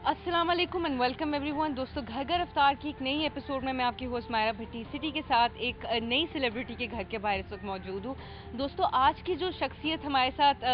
अस्सलाम वालेकुम and welcome everyone. दोस्तों, घर घर अफ्तार की एक नई एपिसोड में मैं आपकी होस्ट मायरा भट्टी सिटी के साथ एक नई सेलिब्रिटी के घर के बाहर इस वक्त मौजूद हूँ। दोस्तों, आज की जो शख्सियत हमारे साथ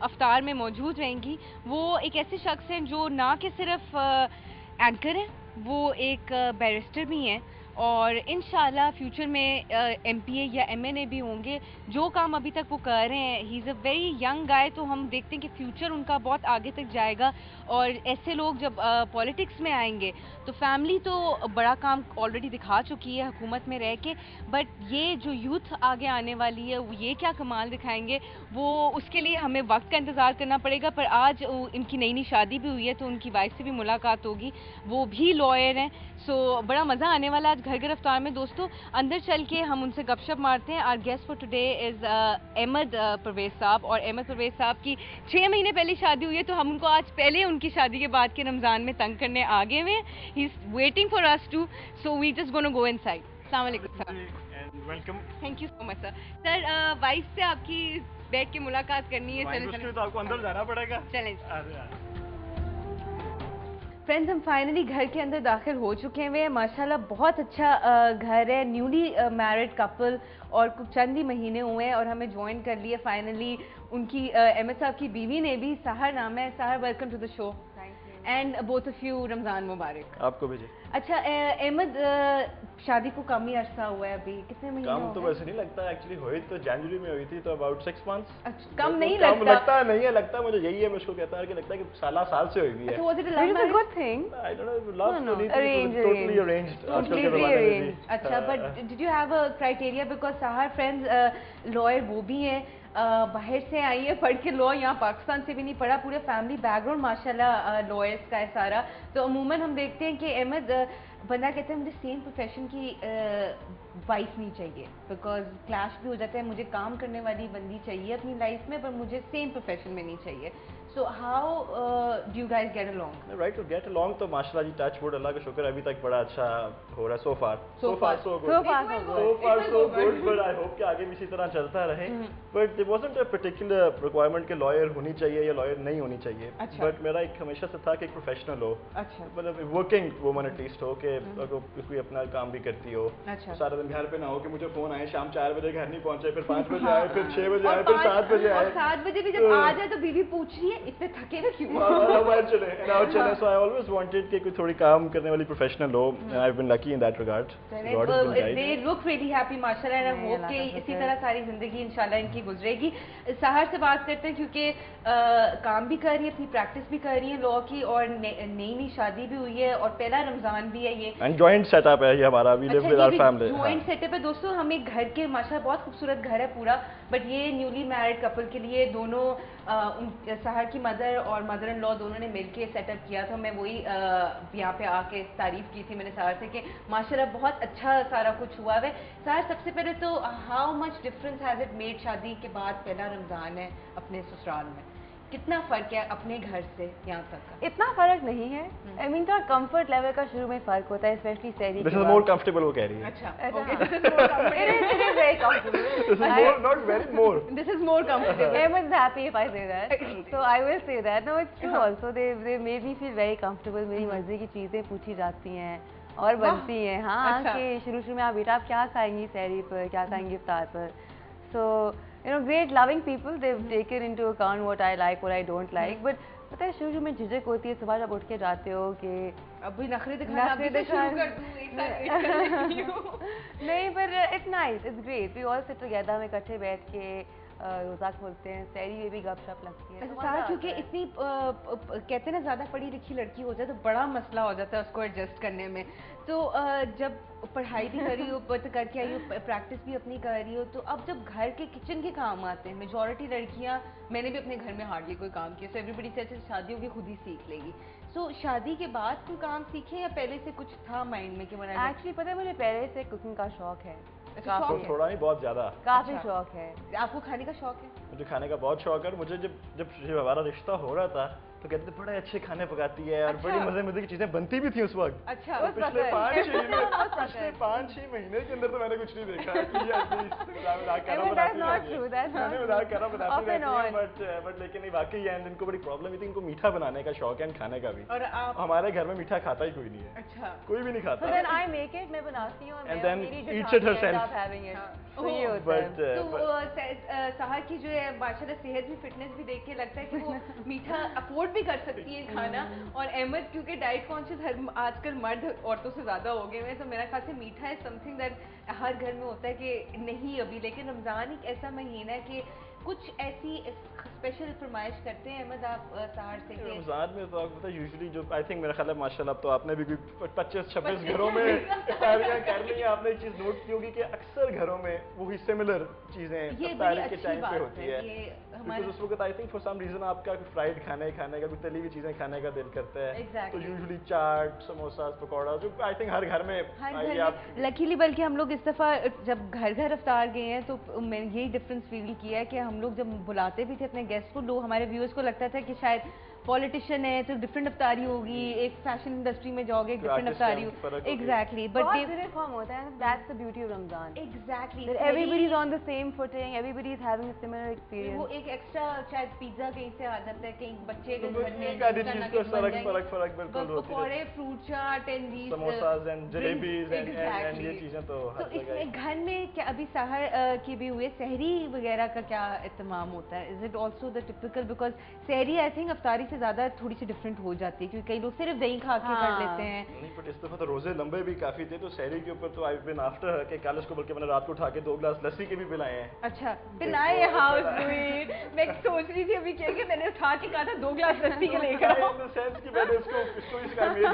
अफ्तार में मौजूद रहेंगी वो एक ऐसे शख्स हैं जो ना कि सिर्फ एंकर हैं, वो एक बैरिस्टर भी हैं और इंशाल्लाह फ्यूचर में एमपीए या एमएनए भी होंगे। जो काम अभी तक वो कर रहे हैं, he is a very young guy, तो हम देखते हैं कि फ्यूचर उनका बहुत आगे तक जाएगा। और ऐसे लोग जब पॉलिटिक्स में आएंगे तो फैमिली तो बड़ा काम ऑलरेडी दिखा चुकी है हुकूमत में रह के, बट ये जो यूथ आगे आने वाली है वो ये क्या कमाल दिखाएंगे, वो उसके लिए हमें वक्त का इंतज़ार करना पड़ेगा। पर आज इनकी नई नई शादी भी हुई है तो उनकी वाइफ से भी मुलाकात होगी, वो भी लॉयर हैं। सो बड़ा मज़ा आने वाला आज घर घर अफ्तार में। दोस्तों, अंदर चल के हम उनसे गपशप मारते हैं। Our guest for today is Ahmed Parvez साहब। और अहमद परवेज़ साहब की 6 महीने पहले शादी हुई है, तो हम उनको आज पहले उनकी शादी के बाद के रमज़ान में तंग करने आ गए हुए हैं। He is waiting for us too, so we just gonna go inside. अस्सलाम वालेकुम sir. Welcome. Thank you so much sir. Sir, wife से आपकी बैठ के मुलाकात करनी है। चलें तो आपको अंदर जाना पड़ेगा। चलें अरे फ्रेंड्स, हम फाइनली घर के अंदर दाखिल हो चुके हैं। माशाल्लाह बहुत अच्छा घर है, न्यूली मैरिड कपल, और कुछ चंद ही महीने हुए हैं और हमें ज्वाइन कर लिया फाइनली उनकी अहमद साहब की बीवी ने भी। सहर नाम है। Sahar, welcome to the show and both of you Ramzan मुबारक। आपको भी जी। अच्छा अहमद, शादी को कम ही अरसा हुआ है, अभी कितने महीने काम तो वैसे नहीं लगता, एक्चुअली हुई तो जनवरी में हुई थी, तो अबाउट 6 मंथ्स। कम नहीं कम लगता नहीं है, लगता मुझे यही है। मैं उसको कहता है कि लगता है कि साल से हुई है। So was it a love marriage? Good thing. I don't know, love No, तो नहीं arranged, थी, totally arranged। आजकल के ज़माने में भी। अच्छा, but did you have a criteria? Because सहर फ्रेंड्स लॉयर वो भी हैं, बाहर से आई है पढ़ के लॉ, यहाँ पाकिस्तान से भी नहीं पढ़ा, पूरे फैमिली बैकग्राउंड माशाल्लाह लॉयर्स का है सारा। तो अमूमन हम देखते हैं कि अहमद बंदा कहते हैं मुझे सेम प्रोफेशन की वाइफ नहीं चाहिए, बिकॉज क्लैश भी हो जाता है। मुझे काम करने वाली बंदी चाहिए अपनी लाइफ में, पर मुझे सेम प्रोफेशन में नहीं चाहिए। So how do you guys get along? Right, to get along तो माशाल्लाह जी, टच वुड, अल्लाह का शुक्र अभी तक बड़ा अच्छा हो रहा है। So far so good, so good, but I hope कि आगे भी इसी तरह चलता रहे। But there wasn't a particular requirement कि लॉयर होनी चाहिए या लॉयर नहीं होनी चाहिए। बट मेरा एक हमेशा से था कि एक प्रोफेशनल हो, मतलब वर्किंग वुमन एटलीस्ट हो, कि अगर कोई अपना काम भी करती हो, सारा दिन घर पे ना हो कि मुझे फोन आए शाम 4 बजे घर नहीं पहुंचे, फिर 5 बजे आए, फिर 6 बजे आए, फिर 7 बजे आए। 7 बजे भी जब आ जाए तो बीवी पूछ रही है इतने थके हुए क्यों? चले। So I always wanted कि कोई थोड़ी काम करने वाली प्रोफेशनल हो। I've been lucky in that regard. God has been kind. They look really happy माशाल्लाह, and I hope कि इसी तरह सारी जिंदगी इंशाल्लाह इनकी गुजरेगी। सहर से बात करते हैं, क्योंकि काम भी कर रही है, अपनी प्रैक्टिस भी कर रही है लॉ की, और नई शादी भी हुई है और पहला रमजान भी है ये। And joint setup है ये हमारा, we live with our family। joint setup है दोस्तों। हम एक घर के माशाल्लाह बहुत खूबसूरत घर है पूरा, बट ये न्यूली मैरिड कपल के लिए दोनों सहर की मदर और मदर इन लॉ दोनों ने मिलके सेटअप किया था। मैं वही यहाँ पे आके तारीफ की थी मैंने सहर से कि माशाल्लाह बहुत अच्छा सारा कुछ हुआ है। सहर, सबसे पहले तो how much difference has it made, शादी के बाद पहला रमजान है अपने ससुराल में, कितना फर्क है अपने घर से यहाँ तक का? इतना फर्क नहीं है। आई मीन थोड़ा कंफर्ट लेवल का शुरू में फर्क होता है, स्पेशली सहरी। This is more comfortable वो कह रही है। अच्छा, okay, this is more comfortable. It is very comfortable. This is more, not very more. This is more comfortable. Everyone's happy if I say that. So I will say that. No, it's true also. They made me feel very comfortable. मेरी मर्जी की चीजें पूछी जाती हैं और बनती हैं। हाँ, कि शुरू में आप बेटा आप क्या खाएंगी सहरी पर, क्या खाएंगी इफ्तार पर। So you know, great loving people. They've taken into account what I like, what I don't like. But पता है शुरू में झिझक होती है, सुबह जब उठ के जाते हो कि अभी नखरे दिखाना शुरू कर दूं, एक साथ नहीं, पर it's nice, it's great. We all sit together, हम इकट्ठे बैठ के रोज़ा खोलते हैं, सहरी में भी गपशप लगती है। सारा क्योंकि इतनी कहते हैं ना ज़्यादा पढ़ी लिखी लड़की हो जाए तो बड़ा मसला हो जाता है उसको एडजस्ट करने में। तो जब पढ़ाई भी करी हो, करके आई हो, प्रैक्टिस भी अपनी कर रही हो, तो अब जब घर के किचन के काम आते हैं, मेजॉरिटी लड़कियां, मैंने भी अपने घर में हार्डली कोई काम किया, सो एवरीबडी से अच्छा शादी होगी खुद ही सीख लेगी। सो शादी के बाद कोई काम सीखे या पहले से कुछ था माइंड में कि मैंने? एक्चुअली पता है मुझे पहले से कुकिंग का शौक है। थोड़ा नहीं, बहुत ज्यादा, काफी शौक है। आपको खाने का शौक है? मुझे खाने का बहुत शौक है। मुझे जब हमारा रिश्ता हो रहा था तो कहते थे बड़े अच्छे खाने पकाती है और बड़ी मजे की चीजें बनती भी थी उस वक्त। अच्छा, तो पिछले 5-6 महीने के अंदर तो मैंने कुछ नहीं देखा बट लेकिन वाकई है इनको बड़ी प्रॉब्लम थी, इनको मीठा बनाने का शौक है, खाने का भी। और हमारे घर में मीठा खाता ही कोई नहीं है। अच्छा, कोई भी नहीं खाता। मैं बनाती हूँ and then eats it herself. तो सहर की जो है माशाल्लाह सेहत भी फिटनेस भी देख के लगता है कि वो मीठा अफोर्ड भी कर सकती है खाना। और अहमद क्योंकि डाइट कॉन्शियस आजकल मर्द औरतों से ज़्यादा हो गए हैं, तो मेरा ख्याल से मीठा है समथिंग दैट हर घर में होता है कि नहीं अभी। लेकिन रमज़ान एक ऐसा महीना है कि कुछ ऐसी स्पेशल फरमाइश करते हैं अहमद आप सहर से? रमज़ान में तो आपको पता है यूजुअली जो आई थिंक मेरा ख्याल है माशाल्लाह अब तो आपने भी 25-26 घरों में इफ्तारियां कर ली हैं। आपने एक चीज़ नोट की होगी कि अक्सर घरों में वही सिमिलर चीज़ें इफ्तारी के टाइम पे होती है। बिकॉज़ उस वक्त I think for some reason आपका फ्राइड खाने का कोई तली हुई चीज़ें खाने का दिल करता है। तो यूजुअली चाट, समोसा, पकौड़ा जो आई थिंक हर घर में लकीली। बल्कि हम लोग इस दफ़ा जब घर इफ्तार गए हैं तो मैंने यही डिफरेंस फील किया है कि हम लोग जब बुलाते भी थे अपने गेस्ट को, लोग हमारे व्यूअर्स को लगता था कि शायद पॉलिटिशियन है तो डिफरेंट अफ्तारी होगी, एक फैशन इंडस्ट्री में जाओगे डिफरेंट अफ्तारी होगी। एग्जैक्टली, बट यूनिफॉर्म होता है, that's the beauty of Ramzan. Exactly, everybody is on the same footing, everybody is having a similar experience. वो एक एक्स्ट्रा शायद पिज्जा कहीं से आ जाता है, कहीं बच्चे के घर में फर्क पकौड़े, fruit chaat and samosas and jalebis and ये चीजें तो इसमें घर में क्या अभी सहर के भी हुए सहरी वगैरह का क्या इत्तेमाम होता है? Is it also the typical? Because सहरी आई थिंक अफ्तारी से ज्यादा थोड़ी सी डिफरेंट हो जाती है क्योंकि कई लोग सिर्फ दही खा के कर लेते हैं। नहीं, बट इस दफा तो रोजे लंबे भी काफी थे, तो सहरी के ऊपर तो आई बीन आफ्टर के कल इसको बल्कि मैंने रात को उठा के 2 गिलास लस्सी के भी पिलाए हैं। अच्छा, पिलाए? How sweet. मैं सोच रही थी अभी कि मैंने उठा के कहा था 2 गिलास लस्सी के लेकर आओ। इन द सेंस कि मैंने इसको इसका मेड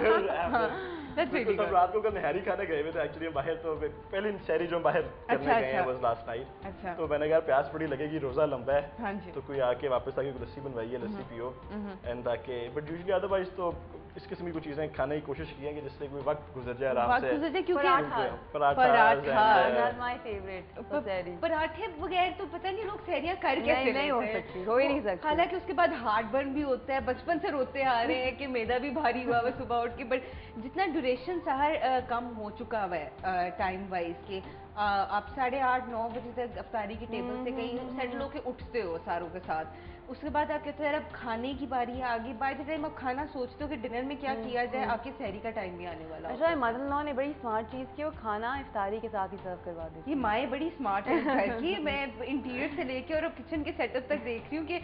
सब रात को कल नहरी खाने गए हुए थे एक्चुअली बाहर, तो पहली सहरी जो बाहर करने गए हैं वाज लास्ट नाइट। तो मैंने कहा प्यास बड़ी लगेगी, रोजा लंबा है, तो कोई आके वापस आके लस्सी बनवाइए, लस्सी पियो एंड ताकि। बट यूजुअली अदरवाइज तो इस किस्म की कुछ चीजें खाने की कोशिश की है कि जिससे कोई वक्त गुजर जाए आराम से। पराठे बगैर तो पता नहीं लोग सहरियां कर कैसे नहीं हो सकती, हो ही नहीं सकती। हालांकि उसके बाद हार्ट बर्न भी होता है, बचपन से रोते आ रहे हैं कि मैदा भी भारी हुआ है सुबह उठ के। बट जितना ड्यूरेशन सहर कम हो चुका हुआ है टाइम वाइज के, आप 8:30-9 बजे तक अफ्तारी की टेबल से कहीं सेटल होके उठते हो सारों के साथ, उसके बाद आप कहते हो यार अब खाने की बारी है आगे। बाय द टाइम आप खाना सोचते हो कि डिनर में क्या किया जाए, आपके सहरी का टाइम भी आने वाला है। अच्छा, मदर-इन-लॉ ने बड़ी स्मार्ट चीज़ की, वो खाना इफ्तारी के साथ ही सर्व करवा दी। ये माएँ बड़ी स्मार्ट है घर की। मैं इंटीरियर से लेके और किचन के सेटअप तक देख रही हूँ कि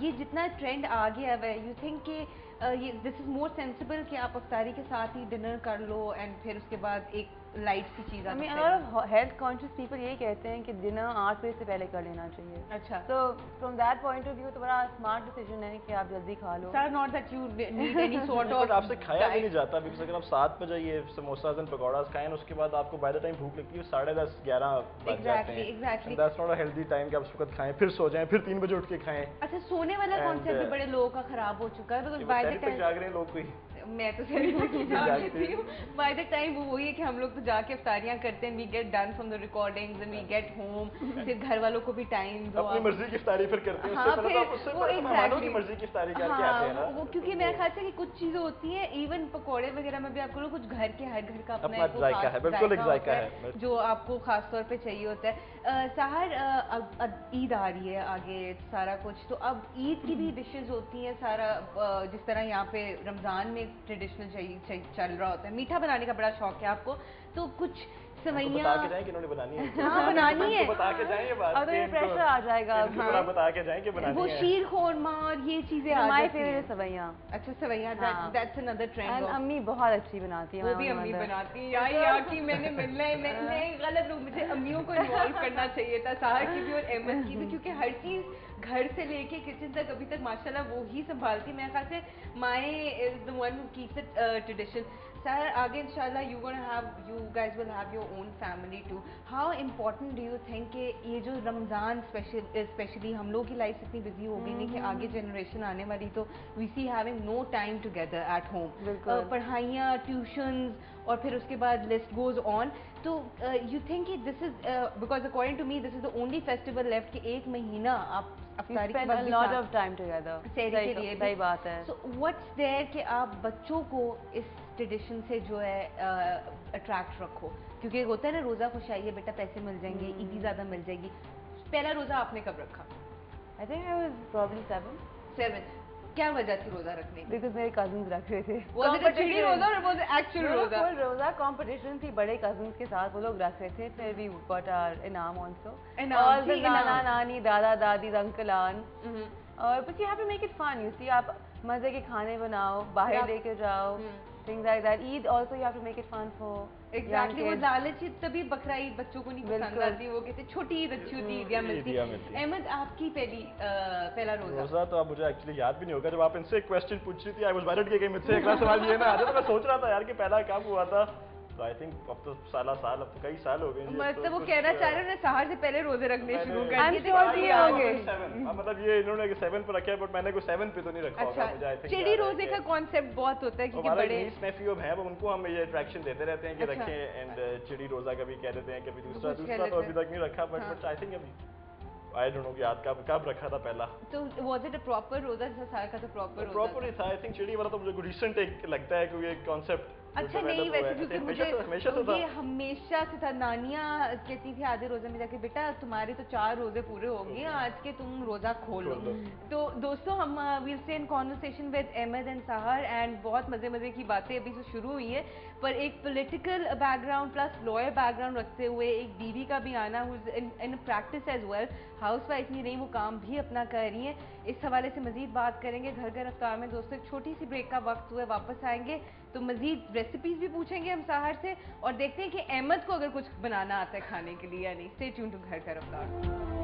ये जितना ट्रेंड आ गया है, यू थिंक कि ये दिस इज मोर सेंसिबल कि आप अफ्तारी के साथ ही डिनर कर लो एंड फिर उसके बाद एक लाइट सी चीज़ आती है। और हेल्थ कॉन्शियस पीपल यही कहते हैं कि डिनर 8 बजे से पहले कर लेना चाहिए। अच्छा, तो from that point of view तो बड़ा स्मार्ट डिसीजन है कि आप जल्दी खा लो। Sir, not that you need any sort of, आपसे खाया भी नहीं जाता बिकॉज़ अगर आप 7 बजे ये समोसास एंड पकौड़ास खाएं, उसके बाद आपको बाय द टाइम भूख लगती है 10:30-11 बज जाते हैं। Exactly, that's not a healthy time कि आप उस वक्त खाएं फिर सो जाएं फिर 3 बजे उठ के खाएं। अच्छा, सोने वाला कॉन्सेप्ट भी बड़े लोगों का खराब हो चुका है बिकॉज़ बाय द टाइम जाग रहे हैं लोग कोई। मैं तो जागती हूँ बाय द टाइम। वो वही है कि हम लोग तो जाके अफ्तारियां करते हैं, we get done from the recordings and we get home, फिर घर वालों को भी टाइम दो, अपनी मर्जी की इफ्तारी फिर करते हैं। हाँ, उससे मेहमानों की मर्जी की इफ्तारी करके आते हैं ना वो, क्योंकि मेरे ख्याल से कि कुछ चीजें होती हैं इवन पकौड़े वगैरह में भी आपको लोग कुछ घर के हर घर का अपना एक जायका है, बिल्कुल एक जायका है जो आपको खास तौर पे चाहिए होता है। सहर ईद आ रही है आगे सारा कुछ, तो अब ईद की भी डिशेज होती हैं सारा, जिस तरह यहाँ पे रमजान में ट्रेडिशनल चल रहा होता है। मीठा बनाने का बड़ा शौक है आपको, तो कुछ सवैयां बता के जाएं कि इन्होंने बनानी है। हाँ, बनानी है, बता के जाएं ये बात। अब तो प्रेशर आ जाएगा। हाँ, बता के जाएं कि बनानी है। वो शीर खोरमा और ये चीजें आ जाती हैं। सवैयां। अच्छा, सवैयां, दैट्स अनदर ट्रेंड। अम्मी बहुत अच्छी बनाती है। वो भी अम्मी बनाती है यार कि मैंने मिलना है, मैं गलत हूँ, मुझे अम्मियों को इन्वॉल्व करना चाहिए था, सहर की भी और अहमद की भी, क्योंकि हर चीज घर से लेके किचन तक अभी तक माशाल्लाह वो ही संभालती। मेरे ख्याल से माए is the one who keeps it tradition. Sir, आगे इंशाल्लाह you guys will have your own family too. How important do you think कि ये जो रमज़ान especially हम लोग की लाइफ इतनी बिजी हो गई नहीं कि आगे जनरेशन आने वाली तो we see having no time together at home. पढ़ाइयाँ, ट्यूशंस और फिर उसके बाद list goes on. तो you think कि this is because according to me this is the only festival left कि एक महीना आप अफ्तारी के बाद lot of time together. सही बात है. So what's there कि आप बच्चों को इस ट्रेडिशन से जो है अट्रैक्ट रखो, क्योंकि होता है ना रोज़ा खुश आई है बेटा, पैसे मिल जाएंगे, ईदी ज़्यादा मिल जाएगी. पहला रोज़ा आपने कब रखा? I think I was probably 7. क्या वजह थी रोज़ा रखने की? Because मेरे cousins रख रहे थे. Was it a चिड़ी रोज़ा or was it actual रोज़ा? फुल रोज़ा competition थी, बड़े cousins के साथ वो लोग रख रहे थे. फिर we got our इनाम also. All the नाना नानी, दादा दादी, uncle aunt. और but you have to make it fun. You see, आप मजे के खाने बनाओ, बाहर लेके जाओ. Things like that. Eid also you have to make it fun for exactly. वो लालच तभी बकरा ईद बच्चों को नहीं पसंद आती. वो कहते छोटी ईद अच्छी होती, ईदियाँ मिलती. अहमद, आपकी पहला रोज़ा तो अब मुझे एक्चुअली याद भी नहीं होगा. जब आप इनसे एक क्वेश्चन पूछ रही थी, आई वाज वरीड कि मुझसे अगला सवाल ये ना आ जाए, तो मैं सोच रहा था यार कि पहला कब हुआ था. तो आई थिंक अब तो साल अब तो कई साल हो गए. मतलब वो कहना चाह रहे हैं सहर से पहले रोजे रखने शुरू कर दिए होंगे. मतलब ये इन्होंने 7 पे रखा है, बट मैंने कोई 7 पे तो नहीं रखा होगा मुझे. आई थिंक चिड़ी रोजे का कॉन्सेप्ट बहुत होता है क्योंकि बड़े नेफ्यू हैं, उनको हम ये अट्रैक्शन देते रहते हैं कि रखें. एंड चिड़ी रोजा कभी कह देते हैं, कभी दूसरा तो अभी तक नहीं रखा. बट आई थिंक अभी आई डोंट नो कि याद कब रखा था पहला. तो वाज इट अ प्रॉपर रोजा? जैसा साल का तो प्रॉपर ही था. आई थिंक चिड़ी वाला तो मुझे रिसेंट एक लगता है कि ये कॉन्सेप्ट अच्छा नहीं वैसे, क्योंकि मुझे तो ये हमेशा से था. नानियाँ कहती थी आधे रोजे में जाके, बेटा तुम्हारे तो 4 रोजे पूरे हो गए, आज के तुम रोजा खोल लो. तो दोस्तों हम will stay in conversation with Ahmed and Sahar and बहुत मजे की बातें अभी से शुरू हुई है. पर एक political background plus lawyer background रखते हुए एक दीदी का भी आना in practice as well, housewife नहीं रही, वो काम भी अपना कर रही है. इस हवाले से मजीद बात करेंगे घर अफ्तार में. दोस्तों एक छोटी सी ब्रेक का वक्त हुआ, वापस आएंगे तो मजीद रेसिपीज भी पूछेंगे हम सहर से और देखते हैं कि अहमद को अगर कुछ बनाना आता है खाने के लिए या नहीं. स्टे ट्यून्ड टू घर अफ्तार.